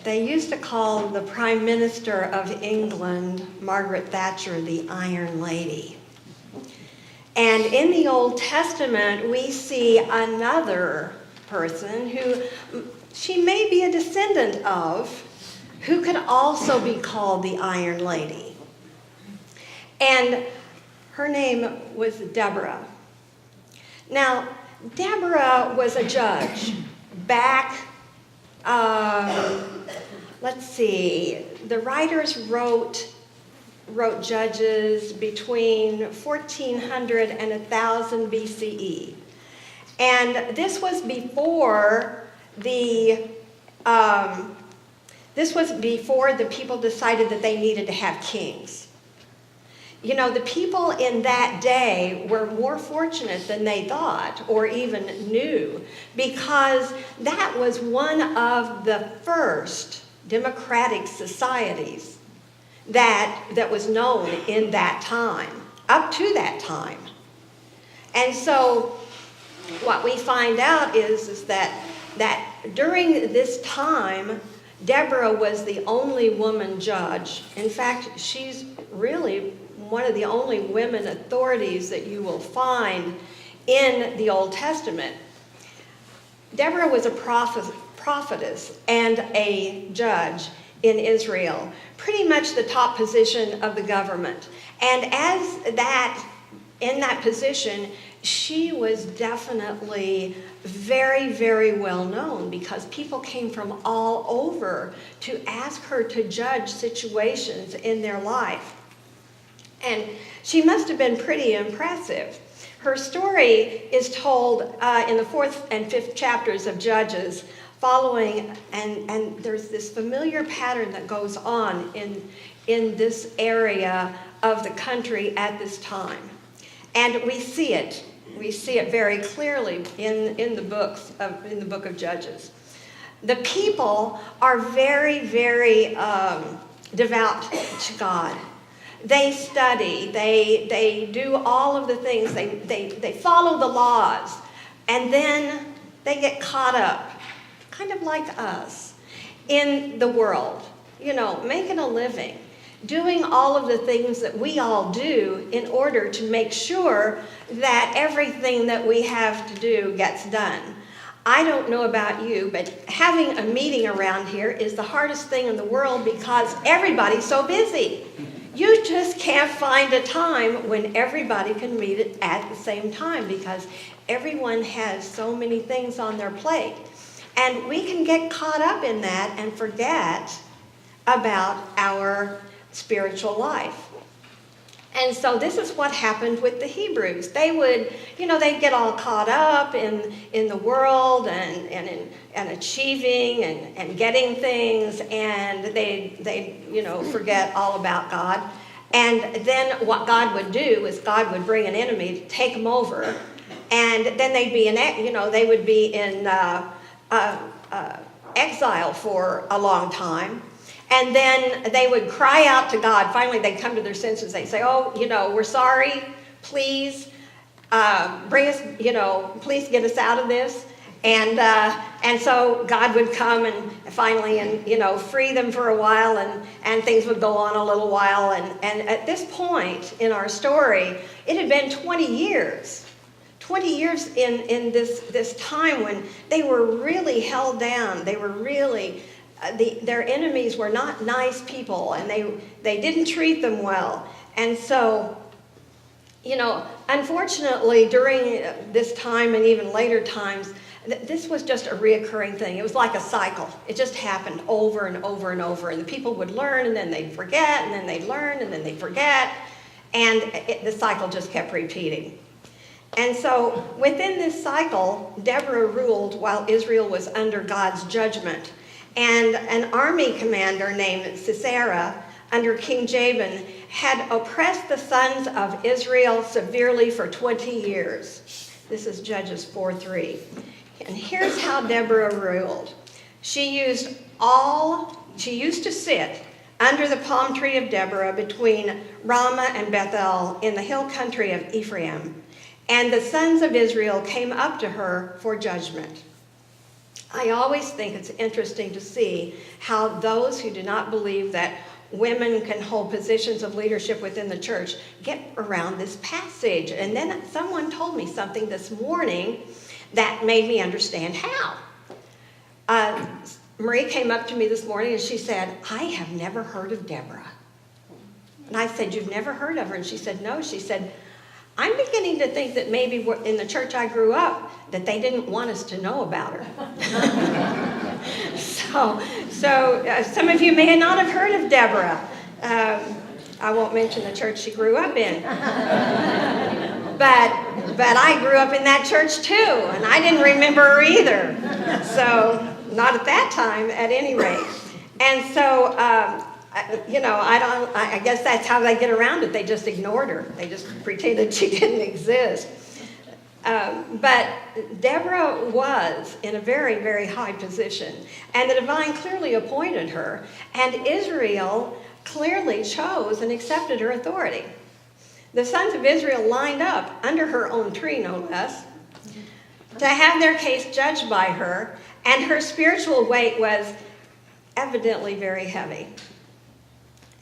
They used to call the Prime Minister of England, Margaret Thatcher, the Iron Lady. And in the Old Testament, we see another person who she may be a descendant of, who could also be called the Iron Lady. And her name was Deborah. Now, Deborah was a judge back, let's see, the writers wrote Judges between 1400 and 1000 BCE. And this was before the people decided that they needed to have kings. You know, the people in that day were more fortunate than they thought or even knew, because that was one of the first democratic societies that was known in that time, up to that time. And so what we find out is that during this time, Deborah was the only woman judge. In fact, she's really one of the only women authorities that you will find in the Old Testament. Deborah was a prophetess and a judge in Israel, pretty much the top position of the government. And in that position, she was definitely very, very well known, because people came from all over to ask her to judge situations in their life. And she must have been pretty impressive. Her story is told in the 4th and 5th chapters of Judges, following, and there's this familiar pattern that goes on in this area of the country at this time. And we see it very clearly in the book of Judges. The people are very, very devout to God. They study, they do all of the things, they follow the laws, and then they get caught up, kind of like us, in the world, making a living, doing all of the things that we all do in order to make sure that everything that we have to do gets done. I don't know about you, but having a meeting around here is the hardest thing in the world, because everybody's so busy. You just can't find a time when everybody can meet at the same time, because everyone has so many things on their plate. And we can get caught up in that and forget about our spiritual life. And so this is what happened with the Hebrews. They would, they'd get all caught up in the world and achieving and getting things, and they'd forget all about God. And then what God would do is God would bring an enemy to take them over, and then they'd be they would be in exile for a long time. And then they would cry out to God. Finally, they'd come to their senses. They'd say, we're sorry. Please bring us, please get us out of this. And so God would come and finally free them for a while, and things would go on a little while. And at this point in our story, it had been 20 years. 20 years in this time when they were really held down. They were really... their enemies were not nice people, and they didn't treat them well. And so, unfortunately, during this time and even later times, this was just a reoccurring thing. It was like a cycle. It just happened over and over and over. And the people would learn, and then they'd forget, and then they'd learn, and then they'd forget. And the cycle just kept repeating. And so, within this cycle, Deborah ruled while Israel was under God's judgment. And an army commander named Sisera, under King Jabin, had oppressed the sons of Israel severely for 20 years. This is Judges 4:3. And here's how Deborah ruled. She used to sit under the palm tree of Deborah between Ramah and Bethel in the hill country of Ephraim. And the sons of Israel came up to her for judgment. I always think it's interesting to see how those who do not believe that women can hold positions of leadership within the church get around this passage. And then someone told me something this morning that made me understand how. Marie came up to me this morning and she said, I have never heard of Deborah. And I said, you've never heard of her? And she said, no. She said, I'm beginning to think that maybe in the church I grew up, that they didn't want us to know about her. So some of you may not have heard of Deborah. I won't mention the church she grew up in. But I grew up in that church too, and I didn't remember her either. So not at that time, at any rate. And so, I guess that's how they get around it. They just ignored her. They just pretended she didn't exist. But Deborah was in a very, very high position, and the divine clearly appointed her, and Israel clearly chose and accepted her authority. The sons of Israel lined up under her own tree, no less, to have their case judged by her, and her spiritual weight was evidently very heavy.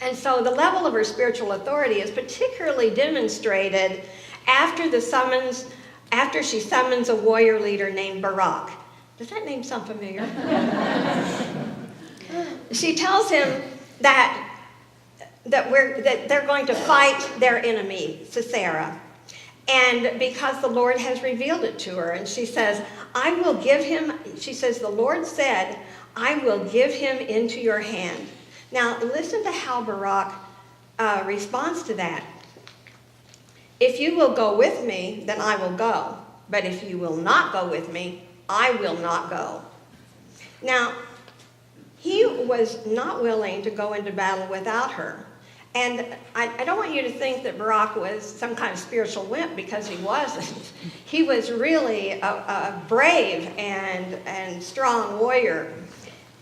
And so the level of her spiritual authority is particularly demonstrated after she summons a warrior leader named Barak. Does that name sound familiar? She tells him that they're going to fight their enemy, Sisera. And because the Lord has revealed it to her, and she says, I will give him, she says, the Lord said, I will give him into your hand. Now, listen to how Barak responds to that. If you will go with me, then I will go. But if you will not go with me, I will not go. Now, he was not willing to go into battle without her. And I don't want you to think that Barak was some kind of spiritual wimp, because he wasn't. He was really a brave and strong warrior.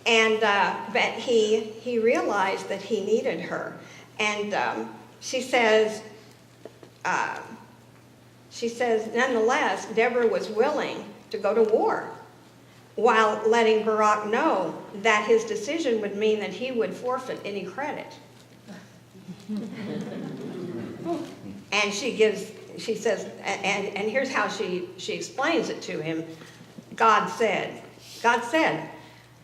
And but he realized that he needed her. And she says, nonetheless, Deborah was willing to go to war, while letting Barak know that his decision would mean that he would forfeit any credit. And she says, and here's how she explains it to him. God said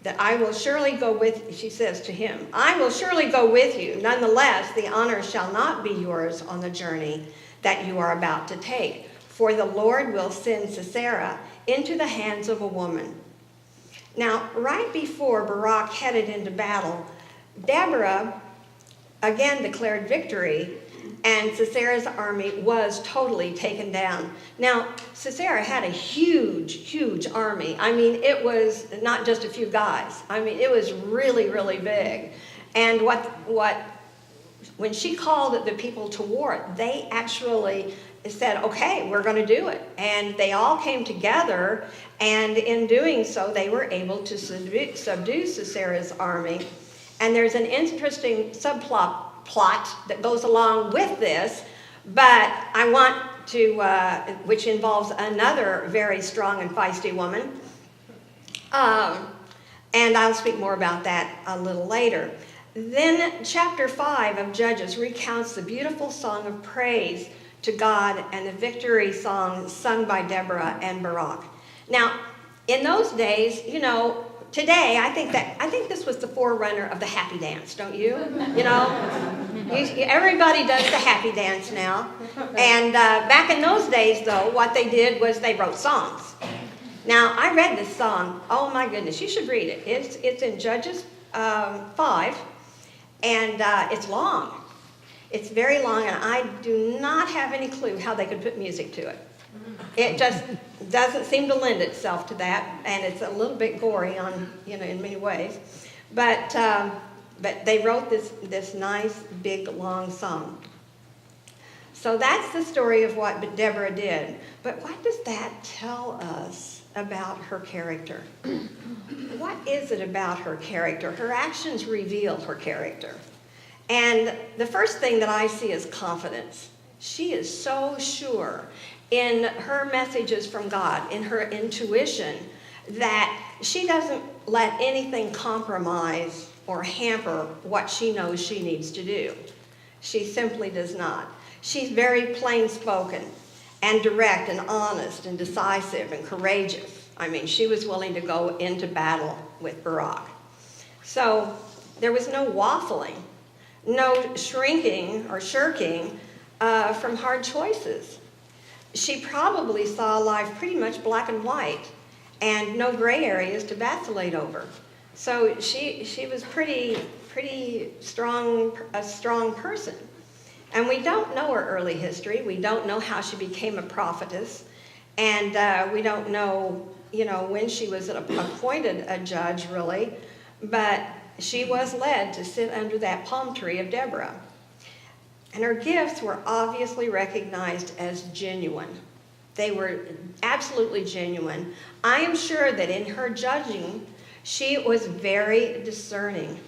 that I will surely go with, she says to him, I will surely go with you. Nonetheless, the honor shall not be yours on the journey that you are about to take. For the Lord will send Sisera into the hands of a woman. Now, right before Barak headed into battle, Deborah again declared victory, and Sisera's army was totally taken down. Now, Sisera had a huge, huge army. I mean, it was not just a few guys. I mean, it was really, really big. And when she called the people to war, they actually said, okay, we're going to do it. And they all came together, and in doing so, they were able to subdue Sisera's army. And there's an interesting subplot that goes along with this, but I want to, which involves another very strong and feisty woman. And I'll speak more about that a little later. Then chapter 5 of Judges recounts the beautiful song of praise to God and the victory song sung by Deborah and Barak. Now, in those days, today, I think this was the forerunner of the happy dance, don't you? Everybody does the happy dance now. And back in those days, though, what they did was they wrote songs. Now, I read this song. Oh, my goodness, you should read it. It's in Judges 5, and it's long. It's very long, and I do not have any clue how they could put music to it. It just doesn't seem to lend itself to that, and it's a little bit gory in many ways. But they wrote this nice, big, long song. So that's the story of what Deborah did. But what does that tell us about her character? What is it about her character? Her actions reveal her character. And the first thing that I see is confidence. She is so sure in her messages from God, in her intuition, that she doesn't let anything compromise or hamper what she knows she needs to do. She simply does not. She's very plain-spoken and direct and honest and decisive and courageous. I mean, she was willing to go into battle with Barak. So there was no waffling, no shrinking or shirking from hard choices. She probably saw life pretty much black and white and no gray areas to vacillate over. So she was pretty strong, a strong person. And we don't know her early history. We don't know how she became a prophetess. And we don't know, when she was appointed a judge, really. But she was led to sit under that palm tree of Deborah. And her gifts were obviously recognized as genuine. They were absolutely genuine. I am sure that in her judging, she was very discerning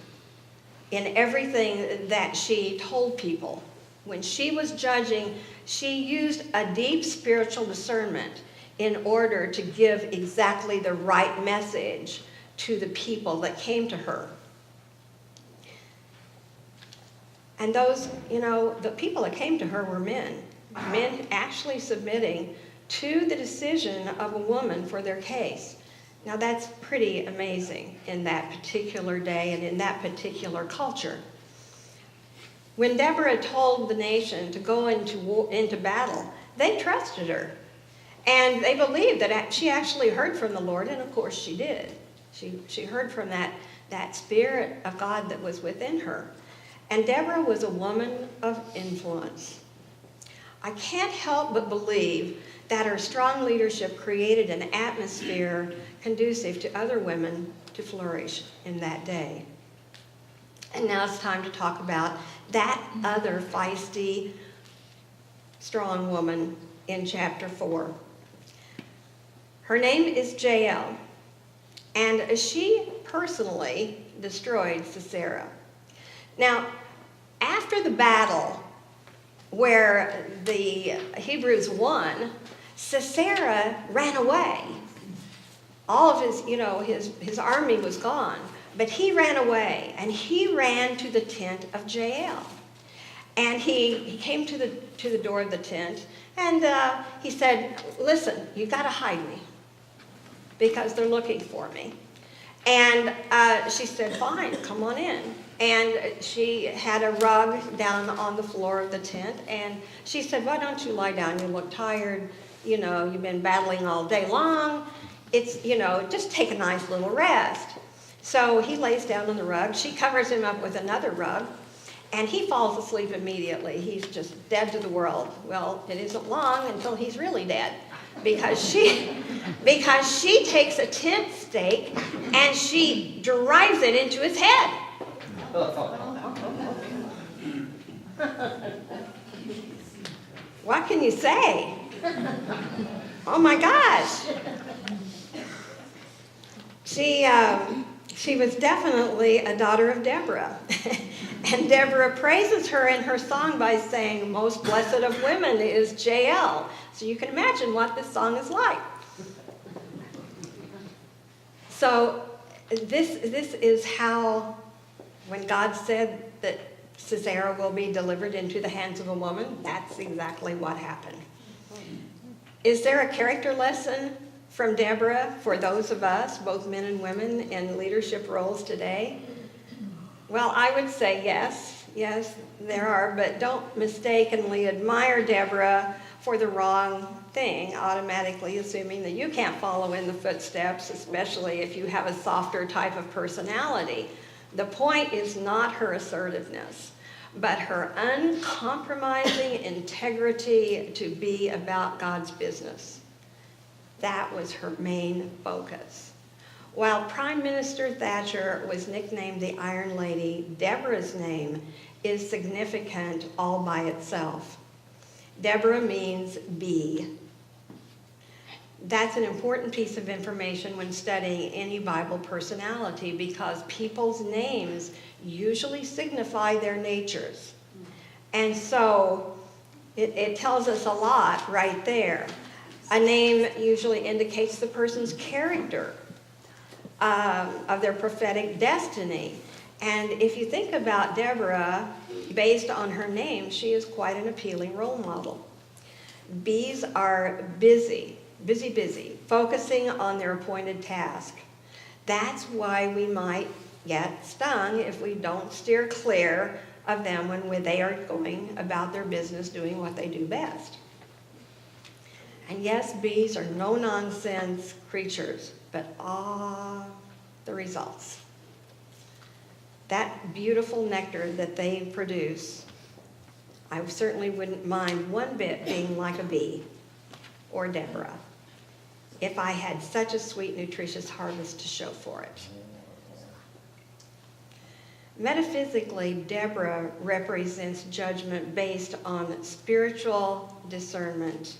in everything that she told people. When she was judging, she used a deep spiritual discernment in order to give exactly the right message to the people that came to her. And those, the people that came to her were men actually submitting to the decision of a woman for their case. Now that's pretty amazing in that particular day and in that particular culture. When Deborah told the nation to go into battle, they trusted her. And they believed that she actually heard from the Lord, and of course she did. She heard from that Spirit of God that was within her. And Deborah was a woman of influence. I can't help but believe that her strong leadership created an atmosphere conducive to other women to flourish in that day. And now it's time to talk about that other feisty, strong woman in chapter 4. Her name is Jael, and she personally destroyed Sisera. Now, after the battle where the Hebrews won, Sisera ran away. All of his army was gone, but he ran away, and he ran to the tent of Jael. And he came to the door of the tent, and he said, "Listen, you've got to hide me, because they're looking for me." And she said, "Fine, come on in." And she had a rug down on the floor of the tent, and she said, "Why don't you lie down? You look tired. You've been battling all day long. It's, just take a nice little rest." So he lays down on the rug. She covers him up with another rug, and he falls asleep immediately. He's just dead to the world. Well, it isn't long until he's really dead, because she takes a tent stake and she drives it into his head. What can you say? Oh my gosh. She was definitely a daughter of Deborah. And Deborah praises her in her song by saying, "Most blessed of women is Jael." So you can imagine what this song is like. So this is how, when God said that Sisera will be delivered into the hands of a woman, that's exactly what happened. Is there a character lesson from Deborah for those of us, both men and women, in leadership roles today? Well, I would say yes, there are, but don't mistakenly admire Deborah for the wrong thing, automatically assuming that you can't follow in the footsteps, especially if you have a softer type of personality. The point is not her assertiveness, but her uncompromising integrity to be about God's business. That was her main focus. While Prime Minister Thatcher was nicknamed the Iron Lady, Deborah's name is significant all by itself. Deborah means bee. That's an important piece of information when studying any Bible personality, because people's names usually signify their natures. And so it tells us a lot right there. A name usually indicates the person's character, of their prophetic destiny. And if you think about Deborah, based on her name, she is quite an appealing role model. Bees are busy, focusing on their appointed task. That's why we might get stung if we don't steer clear of them when they are going about their business doing what they do best. And yes, bees are no-nonsense creatures, but the results. That beautiful nectar that they produce, I certainly wouldn't mind one bit being like a bee or Deborah if I had such a sweet, nutritious harvest to show for it. Metaphysically, Deborah represents judgment based on spiritual discernment.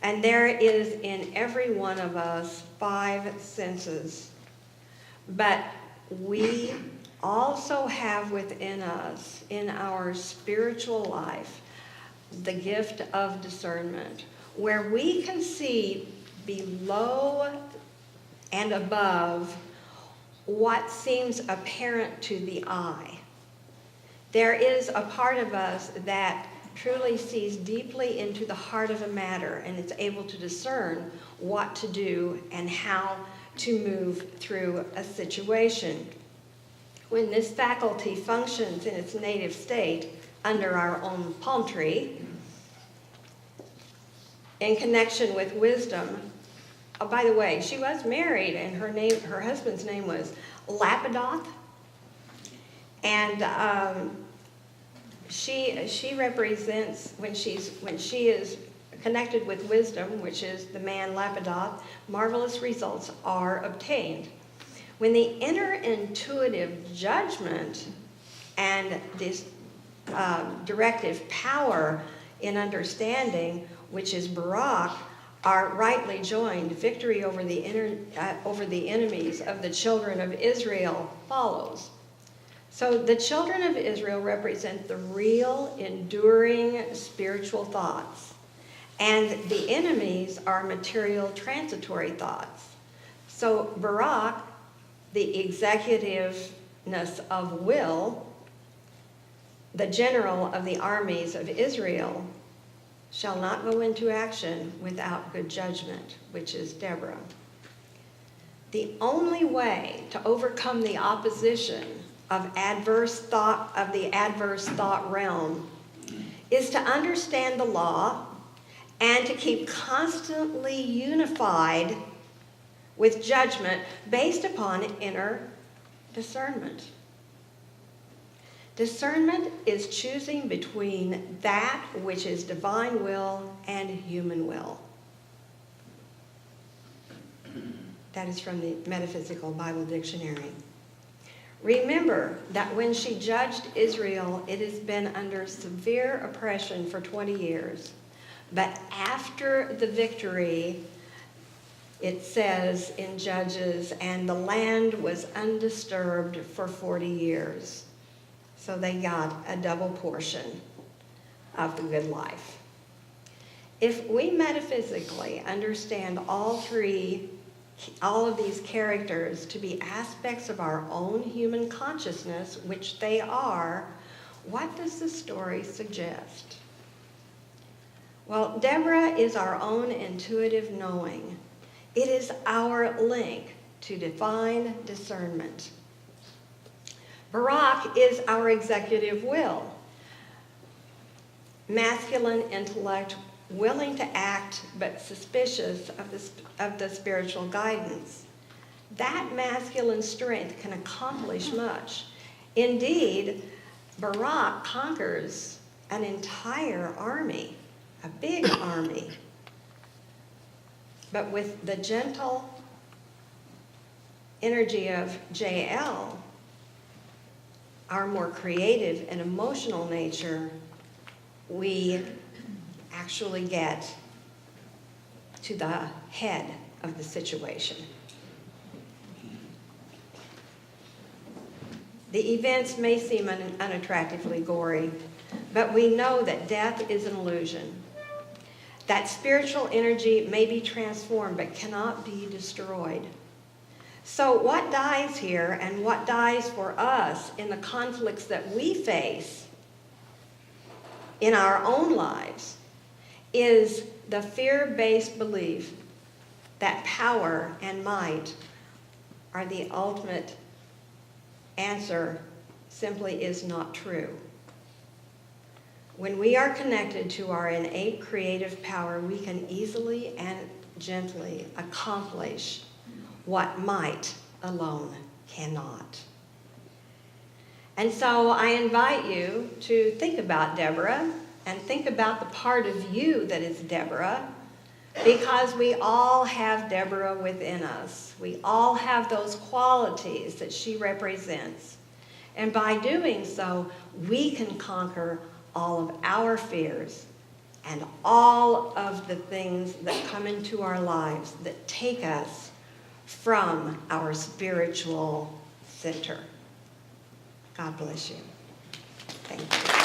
And there is in every one of us 5 senses. But we also have within us, in our spiritual life, the gift of discernment, where we can see below and above what seems apparent to the eye. There is a part of us that truly sees deeply into the heart of a matter and is able to discern what to do and how to move through a situation. When this faculty functions in its native state under our own palm tree, in connection with wisdom. Oh, by the way, she was married, and her husband's name was Lapidoth, and she represents when she is connected with wisdom, which is the man Lapidoth, marvelous results are obtained. When the inner intuitive judgment and this directive power in understanding, which is Barak, are rightly joined, victory over the enemies of the children of Israel follows. So the children of Israel represent the real, enduring spiritual thoughts, and the enemies are material, transitory thoughts. So Barak, the executiveness of will, the general of the armies of Israel, shall not go into action without good judgment, which is Deborah. The only way to overcome the opposition of the adverse thought realm is to understand the law and to keep constantly unified with judgment based upon inner discernment. Discernment is choosing between that which is divine will and human will. That is from the Metaphysical Bible Dictionary. Remember that when she judged Israel, it has been under severe oppression for 20 years. But after the victory, it says in Judges, and the land was undisturbed for 40 years. So they got a double portion of the good life. If we metaphysically understand all of these characters to be aspects of our own human consciousness, which they are, what does the story suggest? Well, Deborah is our own intuitive knowing. It is our link to divine discernment. Barak is our executive will. Masculine intellect, willing to act but suspicious of the spiritual guidance. That masculine strength can accomplish much. Indeed, Barak conquers an entire army, a big army. But with the gentle energy of Jael, our more creative and emotional nature, we actually get to the head of the situation. The events may seem unattractively gory, but we know that death is an illusion. That spiritual energy may be transformed but cannot be destroyed. So what dies here and what dies for us in the conflicts that we face in our own lives is the fear-based belief that power and might are the ultimate answer simply is not true. When we are connected to our innate creative power, we can easily and gently accomplish what might alone cannot. And so I invite you to think about Deborah and think about the part of you that is Deborah, because we all have Deborah within us. We all have those qualities that she represents. And by doing so, we can conquer all of our fears and all of the things that come into our lives that take us from our spiritual center. God bless you. Thank you.